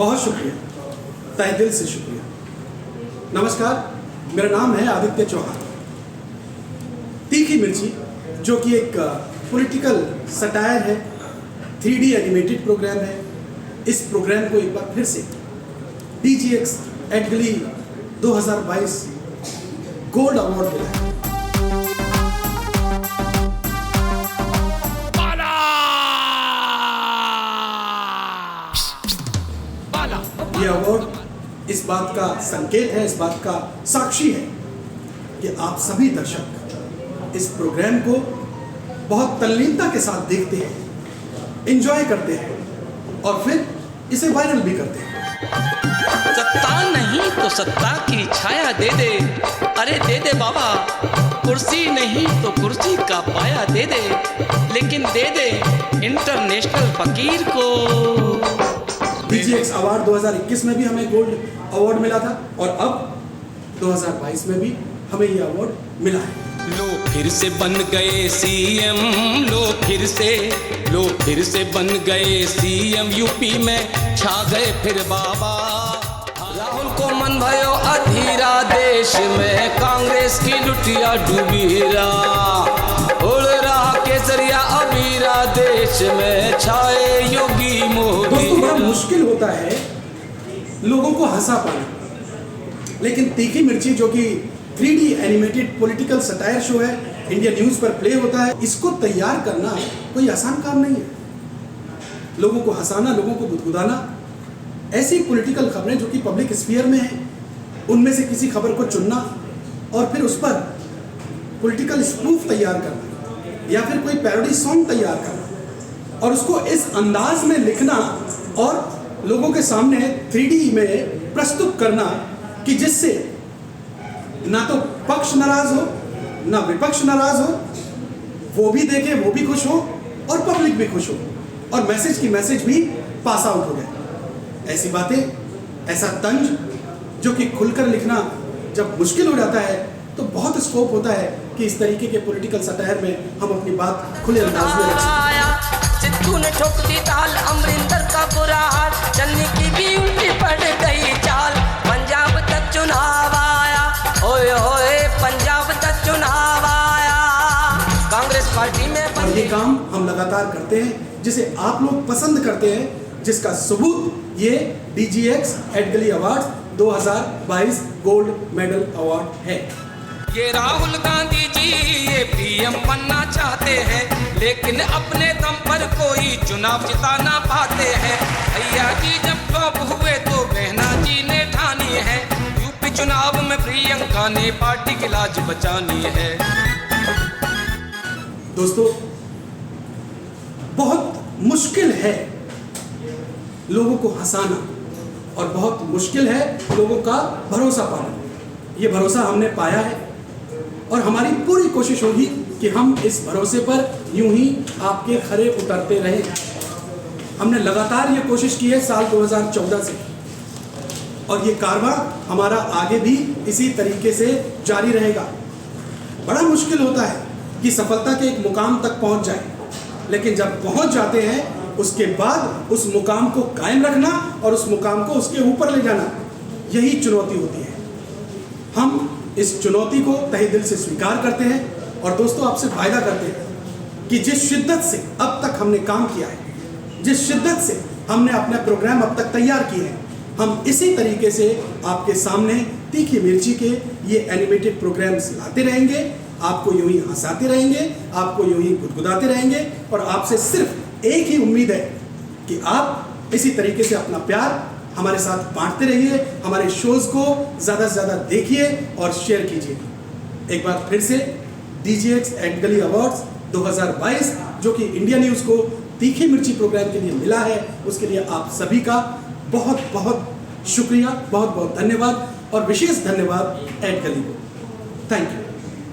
बहुत शुक्रिया, तहे दिल से शुक्रिया। नमस्कार, मेरा नाम है आदित्य चौहान। तीखी मिर्ची जो कि एक पॉलिटिकल सटायर है, 3D एनिमेटेड प्रोग्राम है। इस प्रोग्राम को एक बार फिर से DGX एडगली 2022 गोल्ड अवार्ड मिला है। ये अवार्ड इस बात का संकेत है, इस बात का साक्षी है कि आप सभी दर्शक इस प्रोग्राम को बहुत तल्लीनता के साथ देखते हैं, एंजॉय करते हैं और फिर इसे वायरल भी करते हैं। सत्ता नहीं तो सत्ता की छाया दे दे, अरे दे दे बाबा। कुर्सी नहीं तो कुर्सी का पाया दे दे, लेकिन दे दे इंटरनेशनल फकीर को। DGX अवार्ड 2021 में भी हमें गोल्ड अवार्ड मिला था और अब 2022 में भी हमें ये अवार्ड मिला है। लो फिर से बन गए CM, लो फिर से बन गए CM। यूपी में छा गए फिर बाबा। राहुल को मन भयो अधीरा, देश में कांग्रेस की लुटिया डूबीरा। उड़ रहा केसरिया अबीरा, देश में छाए योगी मोदी। दोस्तों, बड़ा मुश्किल होता है लोगों को हंसा पाना, लेकिन तीखी मिर्ची जो कि 3D animated political satire show है, इंडिया न्यूज़ पर प्ले होता है, इसको तैयार करना कोई आसान काम नहीं है। लोगों को हंसाना, लोगों को गुदगुदाना, ऐसी पॉलिटिकल खबरें जो कि पब्लिक स्फीयर में हैं, उनमें से किसी खबर को चुनना और फिर उस पर पॉलिटिकल स्पूफ तैयार करना या फिर कोई पैरोडी सॉन्ग तैयार करना और उसको इस अंदाज में लिखना और लोगों के सामने 3D में प्रस्तुत करना कि जिससे ना तो पक्ष नाराज हो ना विपक्ष नाराज हो, वो भी देखे, वो भी खुश हो और पब्लिक भी खुश हो और मैसेज भी पास आउट हो गए। ऐसी बातें, ऐसा तंज जो कि खुलकर लिखना जब मुश्किल हो जाता है तो बहुत स्कोप होता है कि इस तरीके के पॉलिटिकल सटायर में हम अपनी बात खुले अंदाज में रख सकते। सिद्धू ने ठोक दी ताल, अमरिंदर का बुरा हाल, चन्नी की भी उल्टी पड़ गई चाल। पंजाब तक चुनाव आया, ओए होए पंजाब तक चुनाव आया। कांग्रेस पार्टी में और ये काम हम लगातार करते हैं जिसे आप लोग पसंद करते हैं, जिसका सबूत ये DGX एडगली अवार्ड 2022 गोल्ड मेडल अवार्ड है। ये राहुल गांधी जी ये PM बनना चाहते हैं, लेकिन अपने दम पर कोई चुनाव जिता ना पाते हैं। भैया जी जब फ्लॉप हुए तो बहना जी ने ठानी है, यूपी चुनाव में प्रियंका ने पार्टी की लाज बचानी है। दोस्तों, बहुत मुश्किल है लोगों को हंसाना और बहुत मुश्किल है लोगों का भरोसा पाना। ये भरोसा हमने पाया है और हमारी पूरी कोशिश होगी कि हम इस भरोसे पर यूं ही आपके खरे उतरते रहें। हमने लगातार ये कोशिश की है साल 2014 से और ये कारवां हमारा आगे भी इसी तरीके से जारी रहेगा। बड़ा मुश्किल होता है कि सफलता के एक मुकाम तक पहुंच जाए, लेकिन जब पहुंच जाते हैं उसके बाद उस मुकाम को कायम रखना और उस मुकाम को उसके ऊपर ले जाना, यही चुनौती होती है। हम इस चुनौती को तहे दिल से स्वीकार करते हैं और दोस्तों आपसे वायदा करते हैं कि जिस शिद्दत से अब तक हमने काम किया है, जिस शिद्दत से हमने अपने प्रोग्राम अब तक तैयार किए हैं, हम इसी तरीके से आपके सामने तीखी मिर्ची के ये एनिमेटेड प्रोग्राम्स लाते रहेंगे, आपको यूं ही हंसाते रहेंगे, आपको यूं ही गुदगुदाते रहेंगे और आपसे सिर्फ एक ही उम्मीद है कि आप इसी तरीके से अपना प्यार हमारे साथ बांटते रहिए, हमारे शोज़ को ज़्यादा से ज़्यादा देखिए और शेयर कीजिए। एक बार फिर से DGX एडगली अवार्ड्स 2022 जो कि इंडिया न्यूज़ को तीखी मिर्ची प्रोग्राम के लिए मिला है, उसके लिए आप सभी का बहुत बहुत शुक्रिया, बहुत बहुत धन्यवाद और विशेष धन्यवाद एडगली को। Thank you.